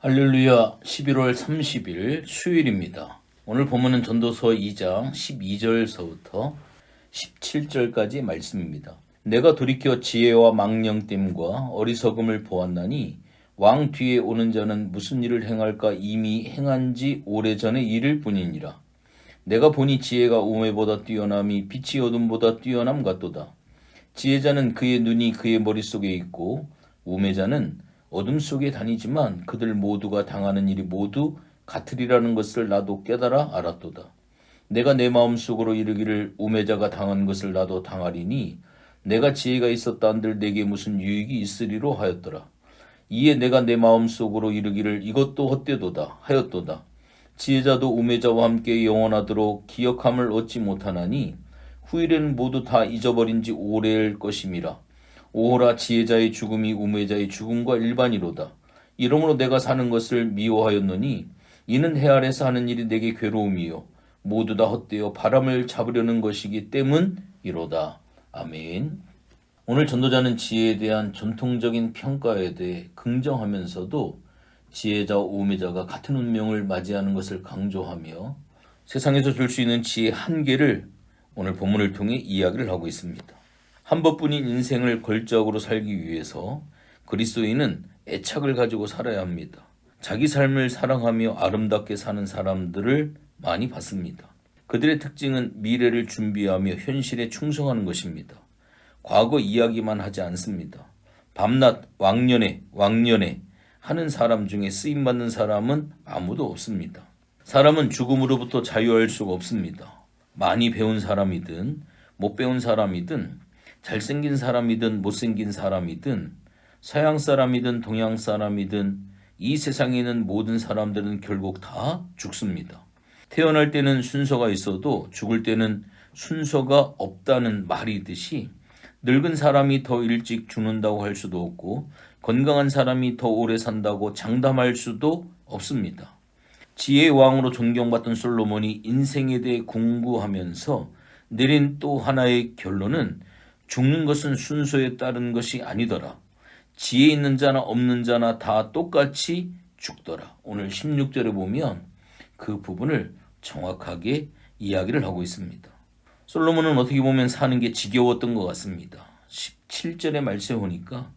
할렐루야. 11월 30일 수요일입니다. 오늘 본문은 전도서 2장 12절서부터 17절까지 말씀입니다. 내가 돌이켜 지혜와 망령됨과 어리석음을 보았나니 왕 뒤에 오는 자는 무슨 일을 행할까 이미 행한 지 오래전의 일일 뿐이니라. 내가 보니 지혜가 우매보다 뛰어남이 빛이 어둠보다 뛰어남 같도다. 지혜자는 그의 눈이 그의 머릿속에 있고 우매자는 어둠 속에 다니지만 그들 모두가 당하는 일이 모두 같으리라는 것을 나도 깨달아 알았도다. 내가 내 마음속으로 이르기를 우매자가 당한 것을 나도 당하리니 내가 지혜가 있었다 한들 내게 무슨 유익이 있으리로 하였더라. 이에 내가 내 마음속으로 이르기를 이것도 헛되도다 하였도다. 지혜자도 우매자와 함께 영원하도록 기억함을 얻지 못하나니 후일에는 모두 다 잊어버린 지 오래일 것임이라. 오호라 지혜자의 죽음이 우매자의 죽음과 일반이로다. 이러므로 내가 사는 것을 미워하였노니 이는 해 아래서 하는 일이 내게 괴로움이요 모두 다 헛되어 바람을 잡으려는 것이기 때문이로다. 아멘. 오늘 전도자는 지혜에 대한 전통적인 평가에 대해 긍정하면서도 지혜자와 우매자가 같은 운명을 맞이하는 것을 강조하며 세상에서 줄 수 있는 지혜의 한계를 오늘 본문을 통해 이야기를 하고 있습니다. 한 번뿐인 인생을 걸작으로 살기 위해서 그리스도인은 애착을 가지고 살아야 합니다. 자기 삶을 사랑하며 아름답게 사는 사람들을 많이 봤습니다. 그들의 특징은 미래를 준비하며 현실에 충성하는 것입니다. 과거 이야기만 하지 않습니다. 밤낮 왕년에 하는 사람 중에 쓰임받는 사람은 아무도 없습니다. 사람은 죽음으로부터 자유할 수가 없습니다. 많이 배운 사람이든 못 배운 사람이든 잘생긴 사람이든 못생긴 사람이든 서양 사람이든 동양 사람이든 이 세상에 있는 모든 사람들은 결국 다 죽습니다. 태어날 때는 순서가 있어도 죽을 때는 순서가 없다는 말이듯이 늙은 사람이 더 일찍 죽는다고 할 수도 없고 건강한 사람이 더 오래 산다고 장담할 수도 없습니다. 지혜의 왕으로 존경받던 솔로몬이 인생에 대해 공부하면서 내린 또 하나의 결론은 죽는 것은 순서에 따른 것이 아니더라. 지혜 있는 자나 없는 자나 다 똑같이 죽더라. 오늘 16절에 보면 그 부분을 정확하게 이야기를 하고 있습니다. 솔로몬은 어떻게 보면 사는 게 지겨웠던 것 같습니다. 17절의 말씀에 보니까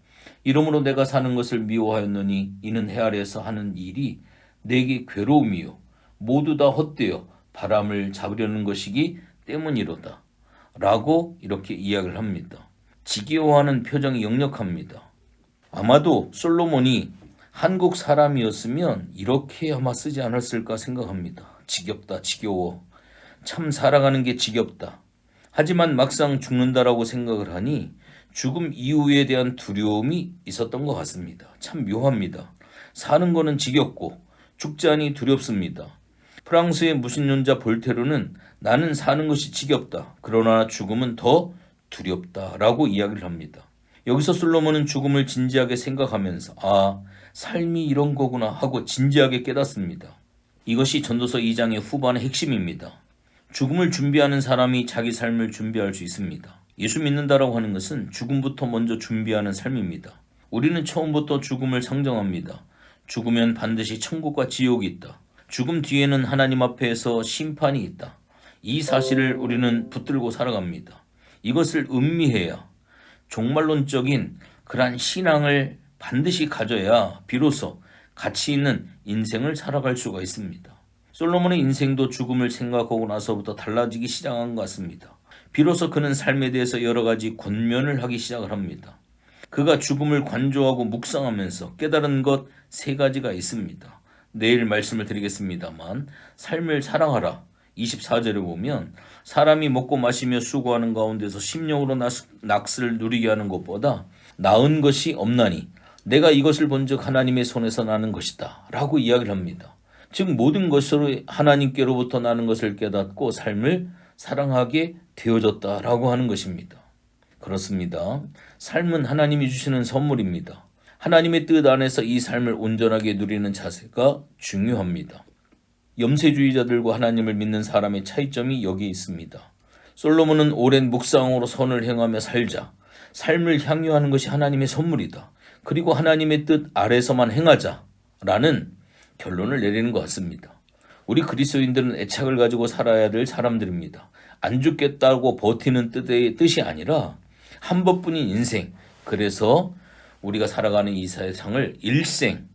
이러므로 내가 사는 것을 미워하였노니 이는 해 아래에서 하는 일이 내게 괴로움이요 모두 다 헛되어 바람을 잡으려는 것이기 때문이로다. 라고 이렇게 이야기를 합니다. 지겨워하는 표정이 역력합니다. 아마도 솔로몬이 한국 사람이었으면 이렇게 아마 쓰지 않았을까 생각합니다. 지겹다, 지겨워. 참 살아가는 게 지겹다. 하지만 막상 죽는다라고 생각을 하니 죽음 이후에 대한 두려움이 있었던 것 같습니다. 참 묘합니다. 사는 거는 지겹고 죽자니 두렵습니다. 프랑스의 무신론자 볼테르는 나는 사는 것이 지겹다. 그러나 죽음은 더 두렵다라고 이야기를 합니다. 여기서 솔로몬은 죽음을 진지하게 생각하면서 삶이 이런 거구나 하고 진지하게 깨닫습니다. 이것이 전도서 2장의 후반의 핵심입니다. 죽음을 준비하는 사람이 자기 삶을 준비할 수 있습니다. 예수 믿는다라고 하는 것은 죽음부터 먼저 준비하는 삶입니다. 우리는 처음부터 죽음을 상정합니다. 죽으면 반드시 천국과 지옥이 있다. 죽음 뒤에는 하나님 앞에서 심판이 있다. 이 사실을 우리는 붙들고 살아갑니다. 이것을 음미해야 종말론적인 그러한 신앙을 반드시 가져야 비로소 가치 있는 인생을 살아갈 수가 있습니다. 솔로몬의 인생도 죽음을 생각하고 나서부터 달라지기 시작한 것 같습니다. 비로소 그는 삶에 대해서 여러 가지 권면을 하기 시작을 합니다. 그가 죽음을 관조하고 묵상하면서 깨달은 것 3가지가 있습니다. 내일 말씀을 드리겠습니다만 삶을 사랑하라. 24절에 보면 사람이 먹고 마시며 수고하는 가운데서 심령으로 낙스를 누리게 하는 것보다 나은 것이 없나니 내가 이것을 본즉 하나님의 손에서 나는 것이다 라고 이야기를 합니다. 즉 모든 것으로 하나님께로부터 나는 것을 깨닫고 삶을 사랑하게 되어졌다라고 하는 것입니다. 그렇습니다. 삶은 하나님이 주시는 선물입니다. 하나님의 뜻 안에서 이 삶을 온전하게 누리는 자세가 중요합니다. 염세주의자들과 하나님을 믿는 사람의 차이점이 여기에 있습니다. 솔로몬은 오랜 묵상으로 선을 행하며 살자. 삶을 향유하는 것이 하나님의 선물이다. 그리고 하나님의 뜻 아래서만 행하자라는 결론을 내리는 것 같습니다. 우리 그리스도인들은 애착을 가지고 살아야 될 사람들입니다. 안 죽겠다고 버티는 뜻이 아니라 한 번뿐인 인생, 그래서 우리가 살아가는 이 세상을 일생,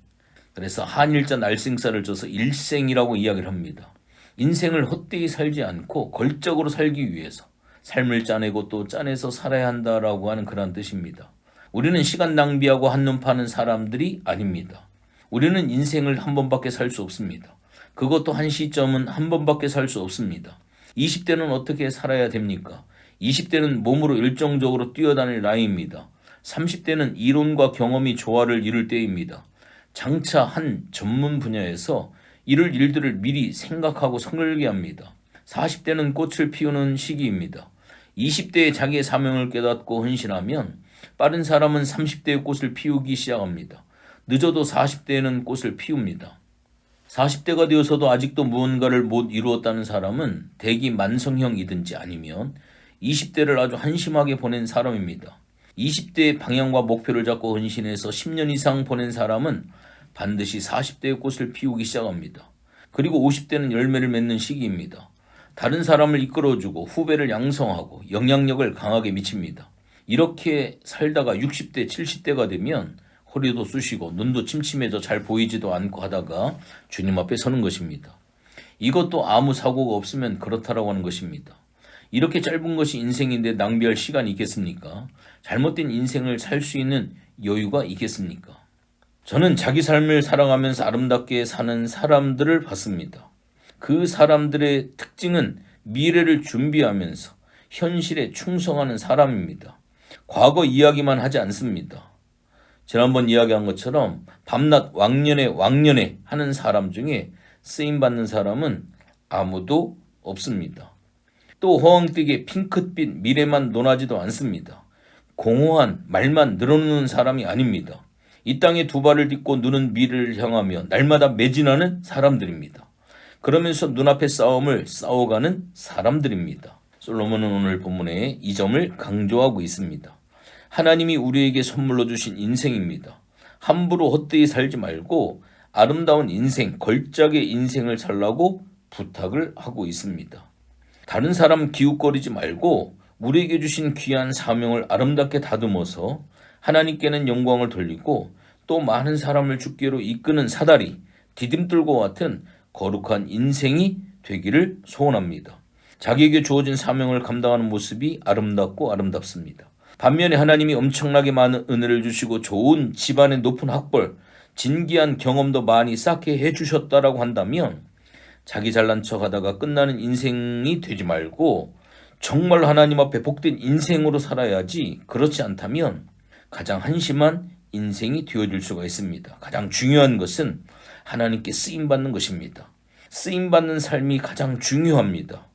그래서 한일자 날생살을 쪄서 일생이라고 이야기를 합니다. 인생을 헛되이 살지 않고 걸적으로 살기 위해서 삶을 짜내고 또 짜내서 살아야 한다라고 하는 그런 뜻입니다. 우리는 시간 낭비하고 한눈 파는 사람들이 아닙니다. 우리는 인생을 한 번밖에 살 수 없습니다. 그것도 한 시점은 한 번밖에 살 수 없습니다. 20대는 어떻게 살아야 됩니까? 20대는 몸으로 열정적으로 뛰어다닐 나이입니다. 30대는 이론과 경험이 조화를 이룰 때입니다. 장차 한 전문 분야에서 이룰 일들을 미리 생각하고 설계합니다. 40대는 꽃을 피우는 시기입니다. 20대에 자기의 사명을 깨닫고 헌신하면 빠른 사람은 30대의 꽃을 피우기 시작합니다. 늦어도 40대에는 꽃을 피웁니다. 40대가 되어서도 아직도 무언가를 못 이루었다는 사람은 대기 만성형이든지 아니면 20대를 아주 한심하게 보낸 사람입니다. 20대의 방향과 목표를 잡고 헌신해서 10년 이상 보낸 사람은 반드시 40대의 꽃을 피우기 시작합니다. 그리고 50대는 열매를 맺는 시기입니다. 다른 사람을 이끌어주고 후배를 양성하고 영향력을 강하게 미칩니다. 이렇게 살다가 60대, 70대가 되면 허리도 쑤시고 눈도 침침해져 잘 보이지도 않고 하다가 주님 앞에 서는 것입니다. 이것도 아무 사고가 없으면 그렇다라고 하는 것입니다. 이렇게 짧은 것이 인생인데 낭비할 시간이 있겠습니까? 잘못된 인생을 살 수 있는 여유가 있겠습니까? 저는 자기 삶을 살아가면서 아름답게 사는 사람들을 봤습니다. 그 사람들의 특징은 미래를 준비하면서 현실에 충성하는 사람입니다. 과거 이야기만 하지 않습니다. 지난번 이야기한 것처럼 밤낮 왕년에 하는 사람 중에 쓰임받는 사람은 아무도 없습니다. 또 허황되게 핑크빛 미래만 논하지도 않습니다. 공허한 말만 늘어놓는 사람이 아닙니다. 이 땅에 두 발을 딛고 누는 미래를 향하며 날마다 매진하는 사람들입니다. 그러면서 눈앞의 싸움을 싸워가는 사람들입니다. 솔로몬은 오늘 본문에 이 점을 강조하고 있습니다. 하나님이 우리에게 선물로 주신 인생입니다. 함부로 헛되이 살지 말고 아름다운 인생, 걸작의 인생을 살라고 부탁을 하고 있습니다. 다른 사람 기웃거리지 말고 우리에게 주신 귀한 사명을 아름답게 다듬어서 하나님께는 영광을 돌리고 또 많은 사람을 주께로 이끄는 사다리, 디딤돌과 같은 거룩한 인생이 되기를 소원합니다. 자기에게 주어진 사명을 감당하는 모습이 아름답고 아름답습니다. 반면에 하나님이 엄청나게 많은 은혜를 주시고 좋은 집안의 높은 학벌, 진기한 경험도 많이 쌓게 해주셨다라고 한다면 자기 잘난 척하다가 끝나는 인생이 되지 말고 정말 하나님 앞에 복된 인생으로 살아야지, 그렇지 않다면 가장 한심한 인생이 되어질 수가 있습니다. 가장 중요한 것은 하나님께 쓰임받는 것입니다. 쓰임받는 삶이 가장 중요합니다.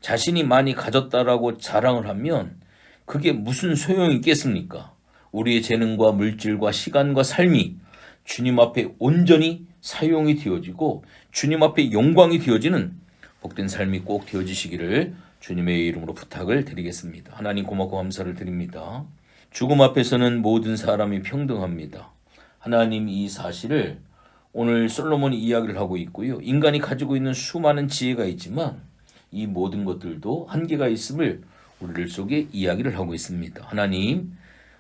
자신이 많이 가졌다라고 자랑을 하면 그게 무슨 소용이 있겠습니까? 우리의 재능과 물질과 시간과 삶이 주님 앞에 온전히 사용이 되어지고 주님 앞에 영광이 되어지는 복된 삶이 꼭 되어지시기를 주님의 이름으로 부탁을 드리겠습니다. 하나님 고맙고 감사를 드립니다. 죽음 앞에서는 모든 사람이 평등합니다. 하나님 이 사실을 오늘 솔로몬이 이야기를 하고 있고요. 인간이 가지고 있는 수많은 지혜가 있지만 이 모든 것들도 한계가 있음을 우리들 속에 이야기를 하고 있습니다. 하나님,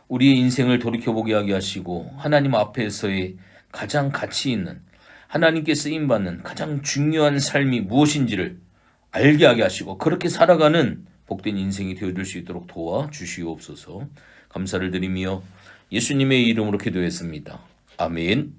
우리의 인생을 돌이켜보게 하게 하시고 하나님 앞에서의 가장 가치 있는, 하나님께 쓰임받는 가장 중요한 삶이 무엇인지를 알게 하게 하시고 그렇게 살아가는 복된 인생이 되어줄 수 있도록 도와주시옵소서. 감사를 드리며 예수님의 이름으로 기도했습니다. 아멘.